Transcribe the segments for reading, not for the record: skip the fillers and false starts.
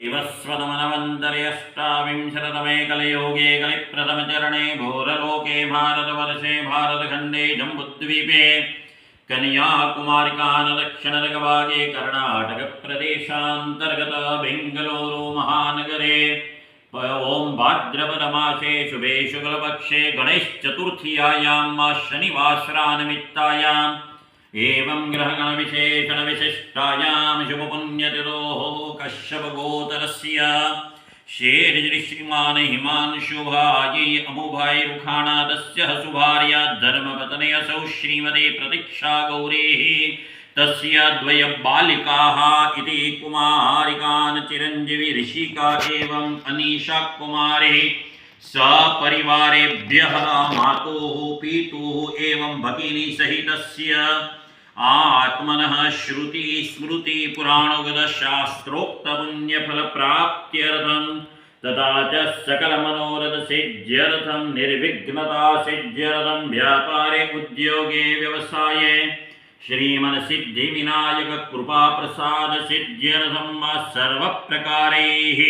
शिवस्वतमनवन्तर्यष्टाविंशततमे कलियुगे कलिप्रथमचरणे घोरलोके भारतवर्षे भारतखण्डे जम्बुद्वीपे कन्याकुमारिकानदक्षिणदिग्भागे कर्णाटकप्रदेशान्तर्गत बेङ्गलूरु महानगरे ओं भाद्रपदमासे शुभे शुक्लपक्षे गणेशचतुर्थ्यायां शनिवासरानिमित्तायाम् एवं ग्रहगणविशेषणविशिष्टायां शुभपुण्यतिथोः कश्यपगोत्रस्य श्रीमान् हिमांशुभायै अमुभाईरुखाणादस्य सुभार्या धर्मपत्नी असौ श्रीमती प्रतीक्षा गौरीः तस्य द्वय बालिकाः इति कुमारिकान् चिरञ्जीवी ऋषिका एवं अनीशा कुमारी सपरिवारेभ्यः मातुः पितुः एवं भगिनी सहितस्य आत्मनः श्रुति स्मृति पुराणोगत शास्त्रोक्त पुण्य फल प्राप्त्यर्थं तथा च सकल मनोरथ सिद्ध्यर्थं निर्विघ्नता सिद्ध्यर्थं व्यापारे उद्योगे व्यवसाये श्रीमन् सिद्धि विनायक कृपा प्रसाद सिद्ध्यर्थं सर्व प्रकारैः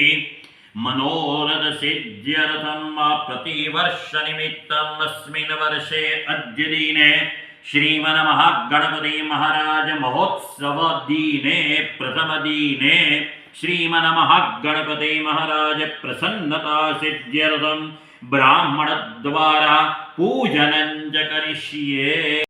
मनोरथ सिद्ध्यर्थं प्रतिवर्ष निमित्तम् अस्मिन् वर्षे अद्य दिने श्रीमन् महागणपति महाराज महोत्सव दिने प्रथम दिने श्रीमन् महागणपति महाराज प्रसन्नता सिद्ध्यर्थं ब्राह्मण द्वारा पूजनं च करिष्ये।